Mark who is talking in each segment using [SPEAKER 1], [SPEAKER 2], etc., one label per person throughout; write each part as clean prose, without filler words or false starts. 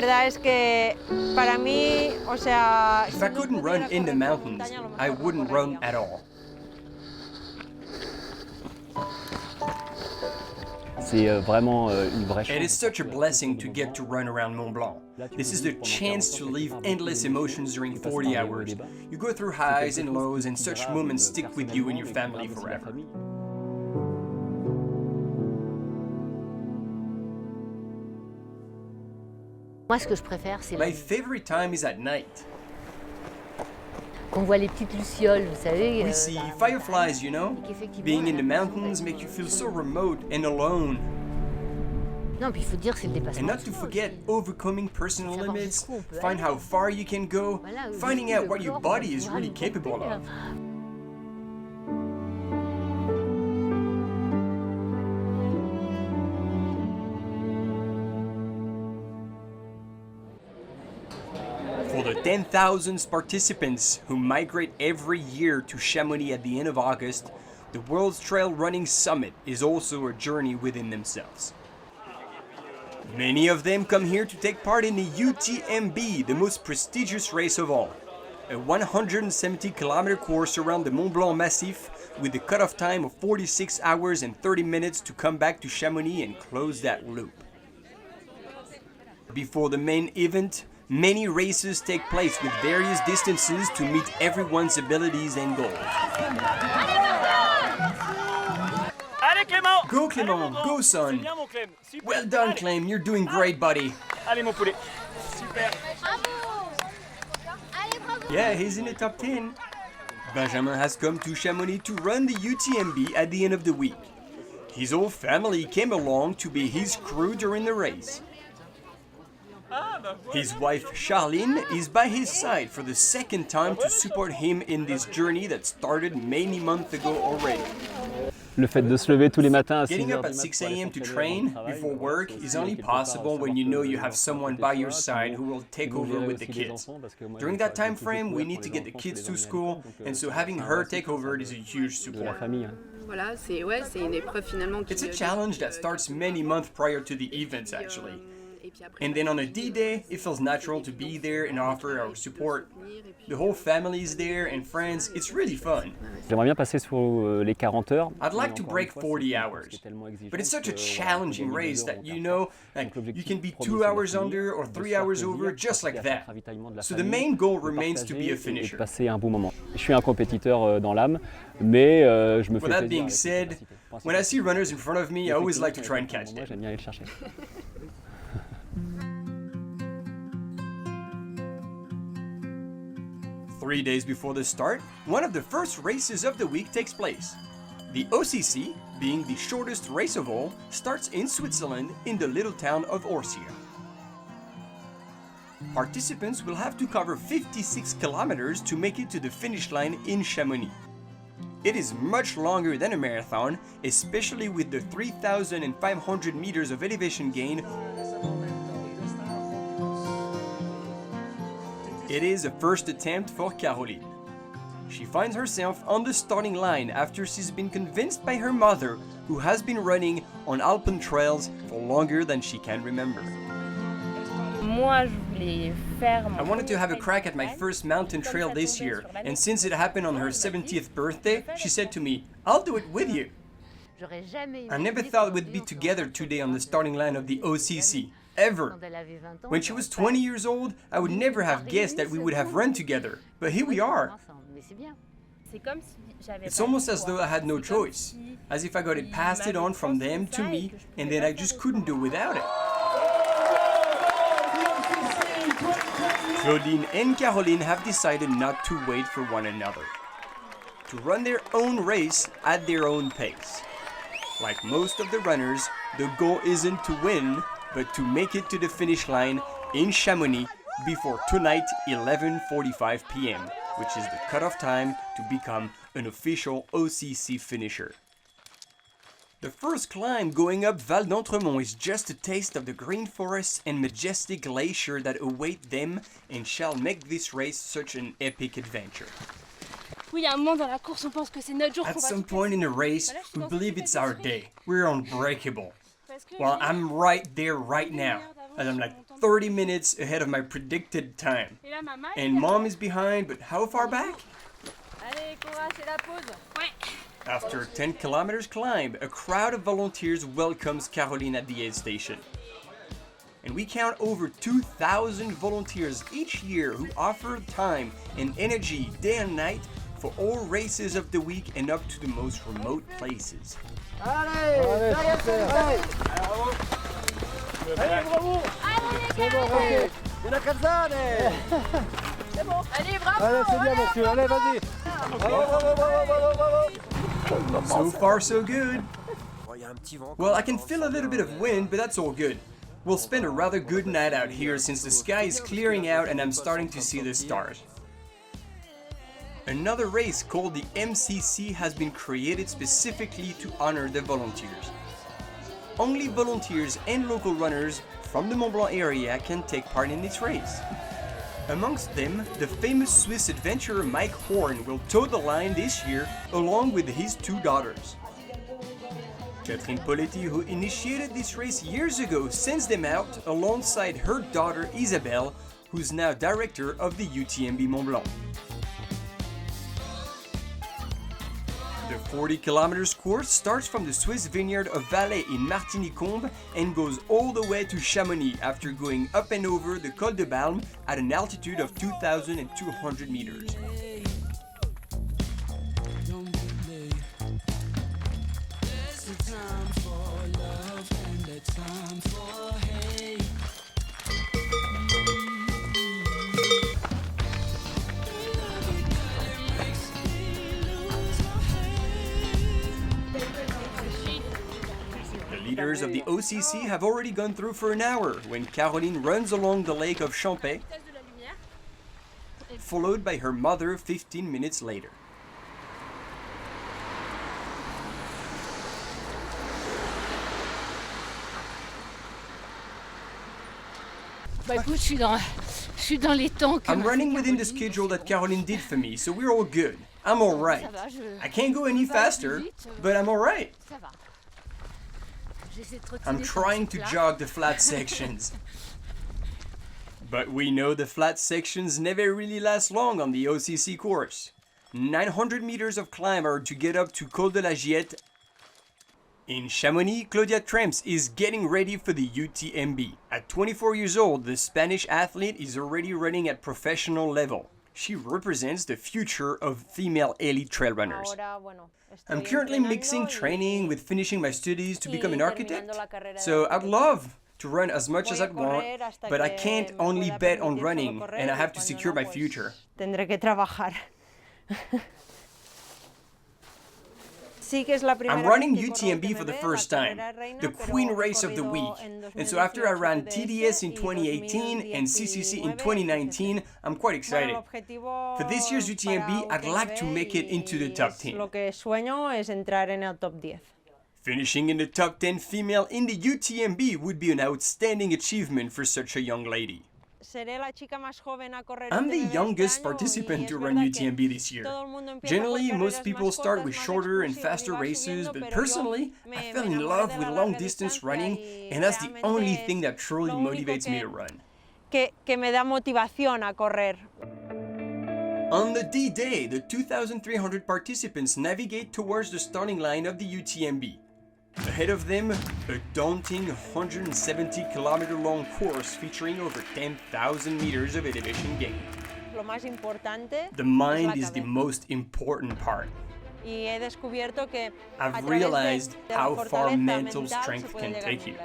[SPEAKER 1] verdad es que para mí, o sea...
[SPEAKER 2] If I couldn't run in the mountains, I wouldn't run at all. It is such a blessing to get to run around Mont Blanc. This is the chance to live endless emotions during 40 hours. You go through highs and lows, and such moments stick with you and your family forever. My favorite time is at night.
[SPEAKER 3] Qu'on voit les petites lucioles, vous savez.
[SPEAKER 2] We see fireflies, you know? Being in the mountains make you feel so remote and alone.
[SPEAKER 3] Non, puis il faut dire c'est le dépassement.
[SPEAKER 2] And not to forget overcoming personal limits, find how far you can go, finding out what your body is really capable of. For the 10,000 participants who migrate every year to Chamonix at the end of August, the World's Trail Running Summit is also a journey within themselves. Many of them come here to take part in the UTMB, the most prestigious race of all. A 170-kilometer course around the Mont Blanc Massif with a cutoff time of 46 hours and 30 minutes to come back to Chamonix and close that loop. Before the main event, many races take place with various distances to meet everyone's abilities and goals.
[SPEAKER 4] Allez Clément!
[SPEAKER 2] Go Clément, go son! Well done Clem, you're doing great buddy.
[SPEAKER 4] Allez mon poulet. Super.
[SPEAKER 2] Yeah, he's in the top 10. Benjamin has come to Chamonix to run the UTMB at the end of the week. His whole family came along to be his crew during the race. His wife Charline is by his side for the second time to support him in this journey that started many months ago already.
[SPEAKER 5] Le fait de se lever tous les matins à 6
[SPEAKER 2] Getting
[SPEAKER 5] heures
[SPEAKER 2] up at
[SPEAKER 5] du mat
[SPEAKER 2] 6
[SPEAKER 5] pour aller
[SPEAKER 2] a.m. to
[SPEAKER 5] contrôler
[SPEAKER 2] train
[SPEAKER 5] le travail,
[SPEAKER 2] before work is only possible when you know you have someone by your side who will take over with the kids. During that time frame, we need to get the kids to school, and so having her take over is a huge
[SPEAKER 5] de la
[SPEAKER 2] support.
[SPEAKER 5] famille.
[SPEAKER 6] Voilà, c'est une épreuve finalement qui...
[SPEAKER 2] It's a challenge that starts many months prior to the events actually. And then on a D-Day, it feels natural to be there and offer our support. The whole family is there and friends, it's really fun.
[SPEAKER 5] J'aimerais bien passer sur les 40 heures.
[SPEAKER 2] I'd like to break 40 hours, but it's such a challenging race that you know, like, you can be 2 hours under or 3 hours over just like that. So the main goal remains to be a finisher.
[SPEAKER 5] Passer un bon moment. Je suis un compétiteur dans l'âme, mais je me fais
[SPEAKER 2] With that
[SPEAKER 5] plaisir
[SPEAKER 2] being
[SPEAKER 5] avec
[SPEAKER 2] said,
[SPEAKER 5] cette
[SPEAKER 2] when I see runners in front of me, I always like to try and catch
[SPEAKER 5] Moi,
[SPEAKER 2] them.
[SPEAKER 5] j'aime bien aller le chercher.
[SPEAKER 2] 3 days before the start, one of the first races of the week takes place. The OCC, being the shortest race of all, starts in Switzerland in the little town of Orsia. Participants will have to cover 56 kilometers to make it to the finish line in Chamonix. It is much longer than a marathon, especially with the 3,500 meters of elevation gain. It is a first attempt for Caroline. She finds herself on the starting line after she's been convinced by her mother, who has been running on Alpine trails for longer than she can remember.
[SPEAKER 7] Moi, je voulais faire
[SPEAKER 2] I wanted to have a crack at my first mountain trail this year, and since it happened on her 70th birthday, she said to me, "I'll do it with you." I never thought we'd be together today on the starting line of the OCC, ever. When she was 20 years old, I would never have guessed that we would have run together, but here we are. It's almost as though I had no choice, as if I got it passed it on from them to me, and then I just couldn't do without it. Claudine and Caroline have decided not to wait for one another, to run their own race at their own pace. Like most of the runners, the goal isn't to win, but to make it to the finish line in Chamonix before tonight 11:45 p.m., which is the cutoff time to become an official OCC finisher. The first climb going up Val d'Entremont is just a taste of the green forests and majestic glacier that await them and shall make this race such an epic adventure.
[SPEAKER 7] Oui, à un moment dans la course, on pense que c'est notre jour.
[SPEAKER 2] At some point in the race, we believe it's our day. We're unbreakable. Well, I'm right there right now, as I'm like 30 minutes ahead of my predicted time.
[SPEAKER 7] Et là, maman.
[SPEAKER 2] And mom is behind, but how far back?
[SPEAKER 1] Allez, courage, c'est la pause.
[SPEAKER 7] Ouais.
[SPEAKER 2] After a 10 kilometers climb, a crowd of volunteers welcomes Caroline at the aid station. And we count over 2,000 volunteers each year who offer time and energy day and night for all races of the week and up to the most remote places. So far, so good. Well, I can feel a little bit of wind, but that's all good. We'll spend a rather good night out here since the sky is clearing out and I'm starting to see the stars. Another race called the MCC has been created specifically to honor the volunteers. Only volunteers and local runners from the Mont Blanc area can take part in this race. Amongst them, the famous Swiss adventurer Mike Horn will toe the line this year along with his two daughters. Catherine Poletti, who initiated this race years ago, sends them out alongside her daughter Isabelle, who's now director of the UTMB Mont Blanc. The 40 kilometers course starts from the Swiss vineyard of Valais in Martigny-Combe and goes all the way to Chamonix after going up and over the Col de Balme at an altitude of 2,200 meters. Leaders of the OCC have already gone through for an hour when Caroline runs along the lake of Champais, followed by her mother 15 minutes later.
[SPEAKER 3] Bah écoute, je suis dans les temps que
[SPEAKER 2] I'm running within the schedule that Caroline did for me, so we're all good. I'm all right. I can't go any faster, but I'm all right.
[SPEAKER 3] Ça va. J'essaie de trottiner
[SPEAKER 2] I'm trying to jog the flat sections. But we know the flat sections never really last long on the OCC course. 900 meters of climb are to get up to Col de la Giette. In Chamonix, Claudia Tremps is getting ready for the UTMB. At 24 years old, the Spanish athlete is already running at professional level. She represents the future of female elite trail runners. I'm currently mixing training with finishing my studies to become an architect, so I'd love to run as much as I want, but I can't only bet on running, and I have to secure my future.
[SPEAKER 1] Tendré que trabajar.
[SPEAKER 2] I'm running UTMB for the first time, the Queen race of the week, and so after I ran TDS in 2018 and CCC in 2019, I'm quite excited. For this year's UTMB, I'd like to make it into the top 10. Finishing in the top 10 female in the UTMB would be an outstanding achievement for such a young lady. I'm the youngest participant to run UTMB this year. Generally, most people start with shorter and faster races, but personally, I fell in love with long-distance running, and that's the only thing that truly motivates me to run. On the D-Day, the 2,300 participants navigate towards the starting line of the UTMB. Ahead of them, a daunting 170-kilometer long course featuring over 10,000 meters of elevation gain. The mind is the most important part. I've realized how far mental strength can take you.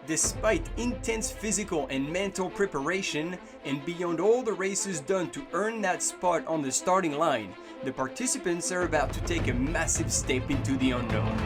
[SPEAKER 2] Despite intense physical and mental preparation, and beyond all the races done to earn that spot on the starting line, the participants are about to take a massive step into the unknown.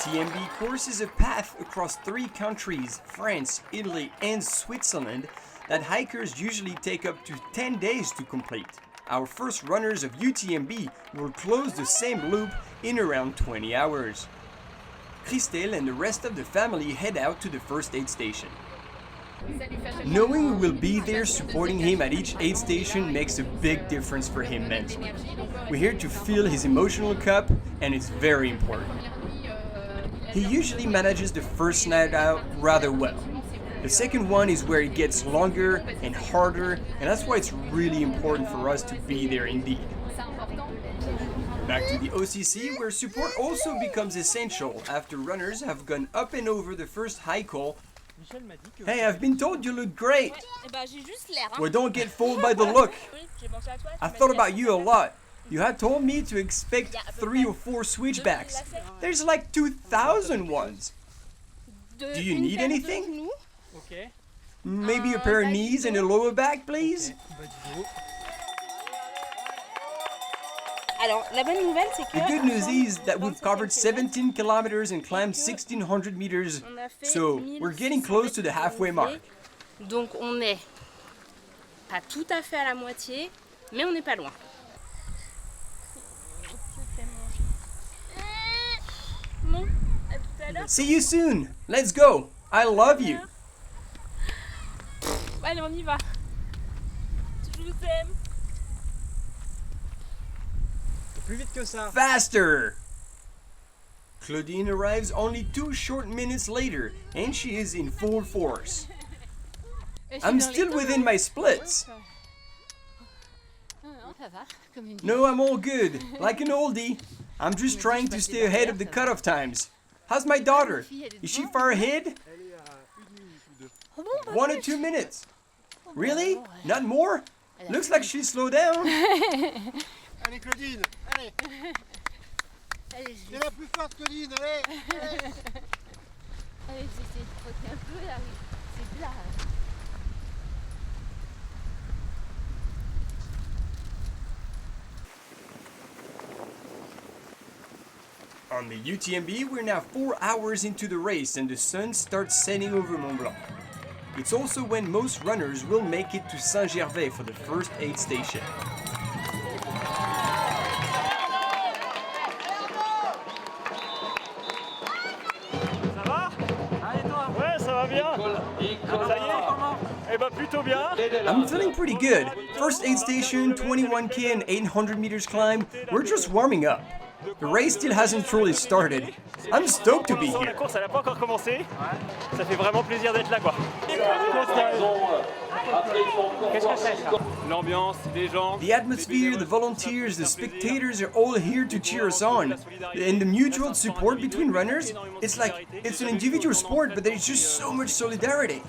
[SPEAKER 2] UTMB course is a path across 3 countries, France, Italy, and Switzerland, that hikers usually take up to 10 days to complete. Our first runners of UTMB will close the same loop in around 20 hours. Christelle and the rest of the family head out to the first aid station. Knowing we will be there supporting him at each aid station makes a big difference for him mentally. We're here to fill his emotional cup, and it's very important. He usually manages the first night out rather well. The second one is where it gets longer and harder, and that's why it's really important for us to be there indeed. Back to the OCC, where support also becomes essential after runners have gone up and over the first hike hole. Hey, I've been told you look great. Well, don't get fooled by the look. I thought about you a lot. You had told me to expect 3 or 4 switchbacks. There's like 2,000 ones. Do you need anything? Maybe a pair of knees and a lower back, please? The good news is that we've covered 17 kilometers and climbed 1,600 meters, so we're getting close to the halfway mark.
[SPEAKER 7] Donc on est pas tout à fait à la moitié, mais on n'est pas loin. Bon, à tout à l'heure.
[SPEAKER 2] See you soon. Let's go. I love you.
[SPEAKER 7] Allez, on y va. Je vous aime.
[SPEAKER 4] Plus vite que ça.
[SPEAKER 2] Faster! Claudine arrives only 2 short minutes later, and she is in full force. I'm still within my splits. No, I'm all good, like an oldie. I'm just trying to stay ahead of the cutoff times. How's my daughter? Is she far ahead? 1 or 2 minutes. Really? Not more? Looks like she slowed down.
[SPEAKER 8] Allez Claudine, allez. C'est la plus forte Claudine, allez, allez.
[SPEAKER 3] Allez, j'essaie de trotter un peu là, c'est là.
[SPEAKER 2] On the UTMB, we're now 4 hours into the race and the sun starts setting over Mont Blanc. It's also when most runners will make it to Saint-Gervais for the first aid station. I'm feeling pretty good. First aid station, 21k and 800 meters climb. We're just warming up. The race still hasn't truly started. I'm stoked to be here.
[SPEAKER 4] La course, elle n'a pas encore commencé. Ça fait vraiment plaisir d'être là, quoi. Qu'est-ce que c'est ça? L'ambiance, les gens.
[SPEAKER 2] The atmosphere, the volunteers, the spectators are all here to cheer us on. And the mutual support between runners, it's like it's an individual sport, but there's just so much solidarity.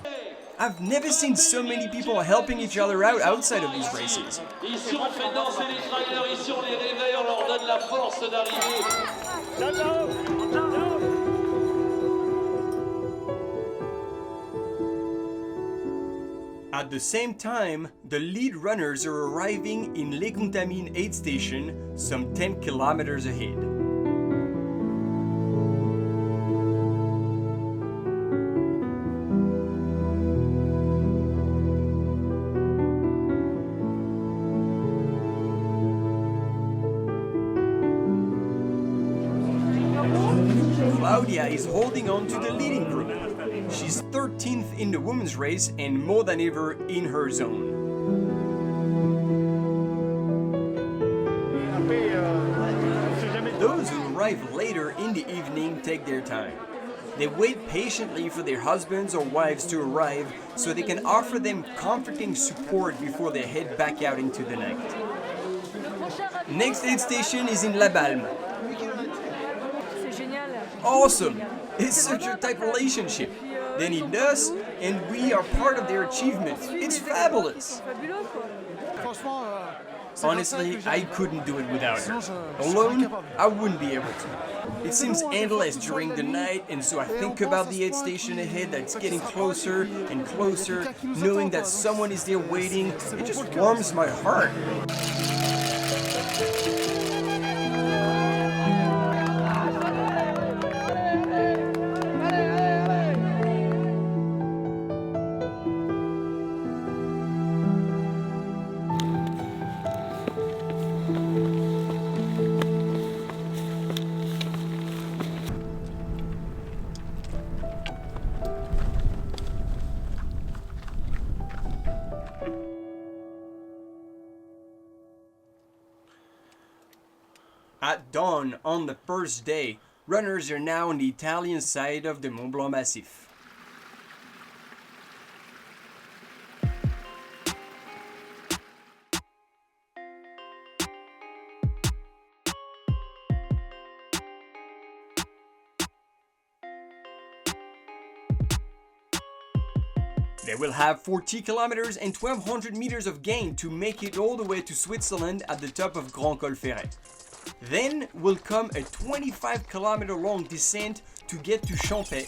[SPEAKER 2] I've never seen so many people helping each other out outside of these races.
[SPEAKER 9] Ici on fait danser les trailers, ici on les réveille, on leur donne la force d'arriver.
[SPEAKER 2] At the same time, the lead runners are arriving in Les Contamines aid station, some 10 kilometers ahead. Claudia is holding on to the leading group. She's 13th in the women's race and more than ever in her zone. Those who arrive later in the evening take their time. They wait patiently for their husbands or wives to arrive so they can offer them comforting support before they head back out into the night. Next aid station is in La Balme. Awesome! It's such a tight relationship. They need us, and we are part of their achievement. It's fabulous! Honestly, I couldn't do it without her. Alone, I wouldn't be able to. It seems endless during the night, and so I think about the aid station ahead that's getting closer and closer, knowing that someone is there waiting. It just warms my heart. At dawn on the first day, runners are now on the Italian side of the Mont Blanc Massif. They will have 40 kilometers and 1200 meters of gain to make it all the way to Switzerland at the top of Grand Col Ferret. Then will come a 25-kilometer long descent to get to Champais.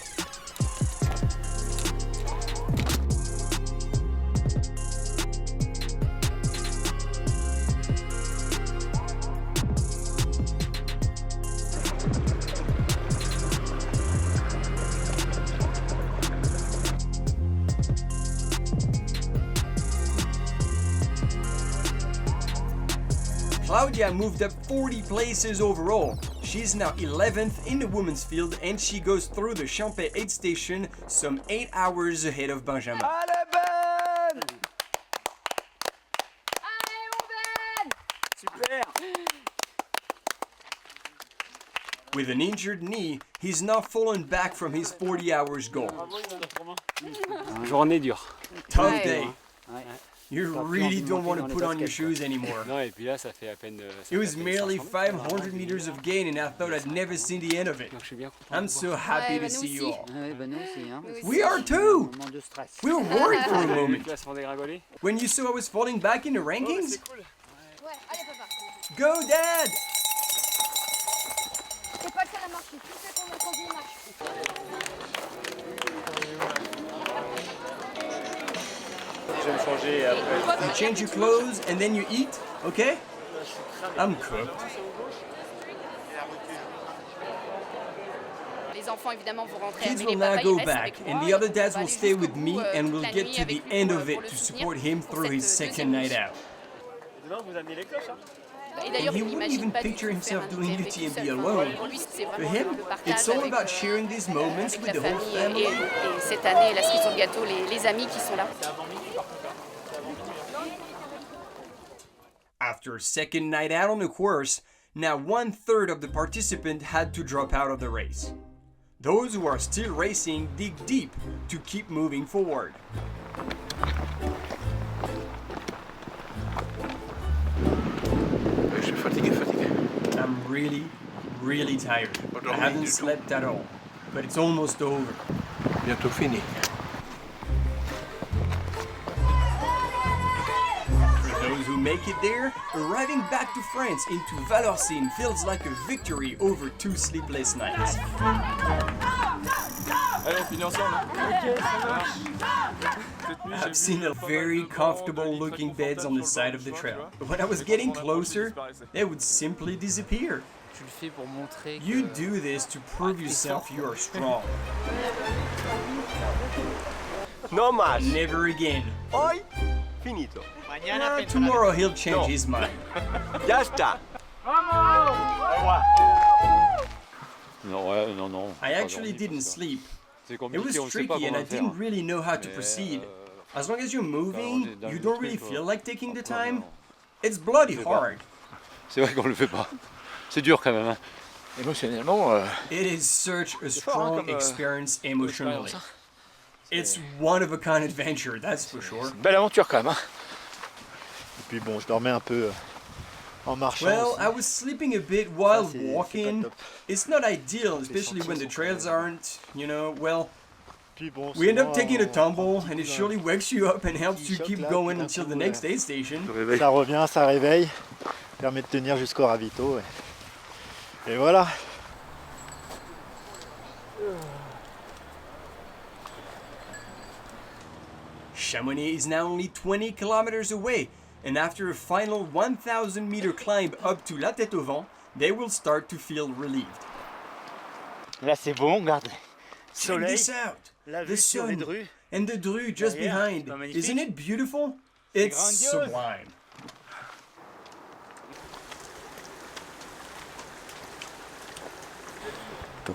[SPEAKER 2] Claudia moved up 40 places overall. She's now 11th in the women's field and she goes through the Champais aid station some 8 hours ahead of Benjamin.
[SPEAKER 3] Allez Ben! Allez mon Ben! Super!
[SPEAKER 2] With an injured knee, he's now fallen back from his 40 hours goal.
[SPEAKER 5] Journée dure.
[SPEAKER 2] Tough day.
[SPEAKER 5] Ouais.
[SPEAKER 2] You really don't want to put on your shoes anymore.
[SPEAKER 5] Non, et puis là, ça fait à peine.
[SPEAKER 2] It was merely 500 meters of gain and I thought I'd never seen the end of it.
[SPEAKER 5] Donc, je suis bien content.
[SPEAKER 2] I'm so happy to see you all.
[SPEAKER 3] Nous aussi, hein.
[SPEAKER 2] We are too! We were worried for a
[SPEAKER 5] Le
[SPEAKER 2] moment.
[SPEAKER 5] classement dégringolé.
[SPEAKER 2] When you saw I was falling back in the rankings?
[SPEAKER 10] Ouais, allez papa.
[SPEAKER 2] Go Dad!
[SPEAKER 10] C'est pas le seul à marcher, tu sais qu'on continue de marcher.
[SPEAKER 4] Je vais me changer et après.
[SPEAKER 2] You change your clothes and then you eat, okay? I'm cooked.
[SPEAKER 6] Les enfants évidemment vont rentrer
[SPEAKER 2] Kids
[SPEAKER 6] mais
[SPEAKER 2] will
[SPEAKER 6] les
[SPEAKER 2] now
[SPEAKER 6] papas,
[SPEAKER 2] go
[SPEAKER 6] ils restent
[SPEAKER 2] back
[SPEAKER 6] avec moi,
[SPEAKER 2] and the other
[SPEAKER 6] on
[SPEAKER 2] dads
[SPEAKER 6] va
[SPEAKER 2] will
[SPEAKER 6] aller
[SPEAKER 2] stay
[SPEAKER 6] jusqu'au
[SPEAKER 2] with
[SPEAKER 6] bout,
[SPEAKER 2] me and
[SPEAKER 6] toute
[SPEAKER 2] we'll
[SPEAKER 6] la
[SPEAKER 2] get
[SPEAKER 6] nuit
[SPEAKER 2] to
[SPEAKER 6] avec
[SPEAKER 2] the
[SPEAKER 6] lui
[SPEAKER 2] end
[SPEAKER 6] pour
[SPEAKER 2] of
[SPEAKER 6] le
[SPEAKER 2] it to
[SPEAKER 6] soutenir
[SPEAKER 2] support him
[SPEAKER 6] pour
[SPEAKER 2] through
[SPEAKER 6] cette
[SPEAKER 2] his second
[SPEAKER 6] deuxième
[SPEAKER 2] night
[SPEAKER 6] nuit.
[SPEAKER 2] out.
[SPEAKER 4] Demain, vous amenez les cloches, hein?
[SPEAKER 6] Et
[SPEAKER 2] And
[SPEAKER 6] d'ailleurs,
[SPEAKER 2] he
[SPEAKER 6] il
[SPEAKER 2] wouldn't
[SPEAKER 6] n'imagine
[SPEAKER 2] even
[SPEAKER 6] pas du
[SPEAKER 2] picture
[SPEAKER 6] tout
[SPEAKER 2] himself
[SPEAKER 6] faire un
[SPEAKER 2] doing
[SPEAKER 6] UTMB tout
[SPEAKER 2] UTMB
[SPEAKER 6] seul.
[SPEAKER 2] alone.
[SPEAKER 6] Pour lui, c'est
[SPEAKER 2] For
[SPEAKER 6] vraiment
[SPEAKER 2] him,
[SPEAKER 6] le partage
[SPEAKER 2] it's all
[SPEAKER 6] avec,
[SPEAKER 2] about sharing these moments
[SPEAKER 6] avec
[SPEAKER 2] with
[SPEAKER 6] la
[SPEAKER 2] the whole
[SPEAKER 6] famille
[SPEAKER 2] family.
[SPEAKER 6] et cette année, la cerise sur le gâteau, les amis qui sont là.
[SPEAKER 2] After a second night out on the course, now 1/3 of the participants had to drop out of the race. Those who are still racing dig deep to keep moving forward.
[SPEAKER 8] Je suis fatigué.
[SPEAKER 2] I'm really tired. I haven't slept at all, but it's almost over.
[SPEAKER 8] Bientôt fini.
[SPEAKER 2] For those who make it there, arriving back to France into Valenciennes feels like a victory over 2 sleepless nights.
[SPEAKER 4] Allez, on finit ensemble.
[SPEAKER 2] I've seen a very comfortable looking beds on the side of the trail, but when I was getting closer, they would simply disappear.
[SPEAKER 3] Tu le fais pour montrer que...
[SPEAKER 2] You do this to prove yourself you are strong.
[SPEAKER 8] No más.
[SPEAKER 2] Never again.
[SPEAKER 8] Hoy, finito.
[SPEAKER 2] Tomorrow he'll change his mind.
[SPEAKER 8] Ya está.
[SPEAKER 5] Non, ouais, non.
[SPEAKER 2] I actually didn't sleep. It was tricky and I didn't really know how to proceed. As long as you're moving, you don't really feel like taking the time. It's bloody hard.
[SPEAKER 5] C'est vrai qu'on le fait pas. C'est dur quand même. Hein.
[SPEAKER 8] Émotionnellement,
[SPEAKER 2] It is such a strong experience emotionally. It's one of a kind adventure, that's for sure.
[SPEAKER 8] belle aventure quand même. Hein. Et puis bon, je dormais un peu en marchant.
[SPEAKER 2] Well,
[SPEAKER 8] aussi.
[SPEAKER 2] I was sleeping a bit while
[SPEAKER 8] Ça, c'est
[SPEAKER 2] walking.
[SPEAKER 8] pas top.
[SPEAKER 2] It's not ideal, especially when the trails aren't, well,
[SPEAKER 8] Puis bon,
[SPEAKER 2] we end up
[SPEAKER 8] souvent,
[SPEAKER 2] taking a
[SPEAKER 8] on-
[SPEAKER 2] tumble and it surely wakes you up and helps you
[SPEAKER 8] choc
[SPEAKER 2] keep
[SPEAKER 8] là,
[SPEAKER 2] going
[SPEAKER 8] puis d'un
[SPEAKER 2] until
[SPEAKER 8] coup,
[SPEAKER 2] the next aid station.
[SPEAKER 8] Ça revient, ça réveille, permet de tenir jusqu'au ravito. Et voilà.
[SPEAKER 2] Chamonix is now only 20 kilometers away, and after a final 1,000 meter climb up to La Tête au Vent, they will start to feel relieved.
[SPEAKER 11] Là c'est bon, regarde.
[SPEAKER 2] Check
[SPEAKER 11] Soleil,
[SPEAKER 2] this out!
[SPEAKER 11] la
[SPEAKER 2] The
[SPEAKER 11] vue sur les
[SPEAKER 2] sun
[SPEAKER 11] drues.
[SPEAKER 2] and the Dru just
[SPEAKER 11] Derrière,
[SPEAKER 2] behind.
[SPEAKER 11] c'est pas magnifique?
[SPEAKER 2] Isn't it beautiful? It's
[SPEAKER 11] grandiose.
[SPEAKER 2] sublime.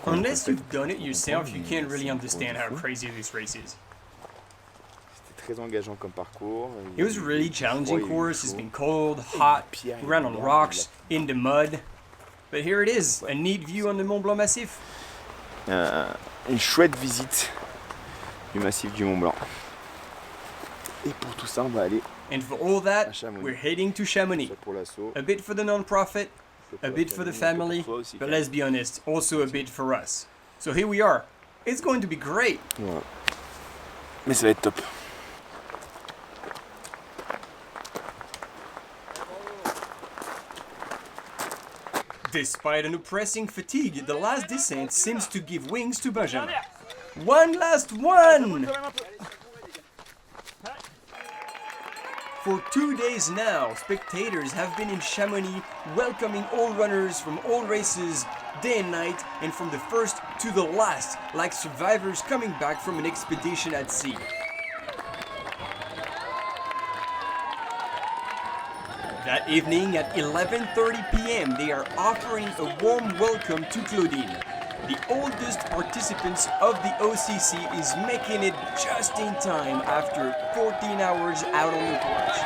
[SPEAKER 2] Unless you've done it yourself, you can't really understand how crazy this race is.
[SPEAKER 11] Très engageant comme parcours.
[SPEAKER 2] It was a really challenging course. It's been cold, hot, we ran on rocks, in the mud. But here it is, a neat view on the Mont Blanc Massif.
[SPEAKER 11] Une chouette visite du massif du Mont Blanc. Et pour tout ça, on va aller
[SPEAKER 2] And for all that,
[SPEAKER 11] à Chamonix.
[SPEAKER 2] we're heading to Chamonix.
[SPEAKER 11] Pour l'assaut.
[SPEAKER 2] A bit for the non-profit, a bit for the family, but let's be honest, also a bit for us. So here we are. It's going to be great.
[SPEAKER 11] Voilà. Mais ça va être top.
[SPEAKER 2] Despite an oppressing fatigue, the last descent seems to give wings to Benjamin. One last one! For 2 days now, spectators have been in Chamonix welcoming all runners from all races, day and night, and from the first to the last, like survivors coming back from an expedition at sea. That evening at 11:30 p.m. they are offering a warm welcome to Claudine. The oldest participants of the OCC is making it just in time after 14 hours out on the course.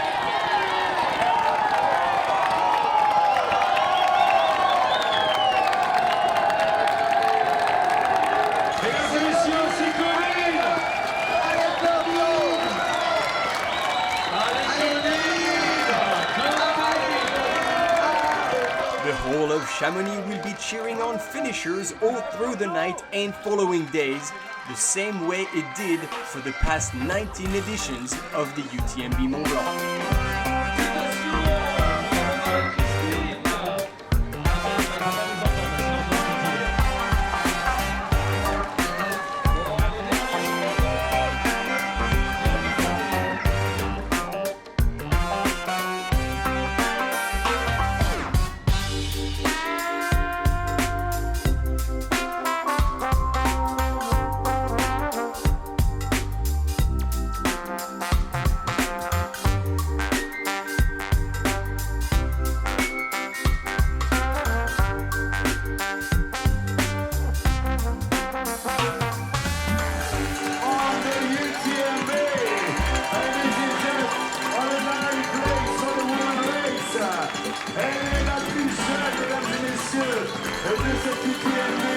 [SPEAKER 2] The whole of Chamonix will be cheering on finishers all through the night and following days, the same way it did for the past 19 editions of the UTMB Mont Blanc.
[SPEAKER 9] Et la plus jeune, mesdames et messieurs, de cette UTMB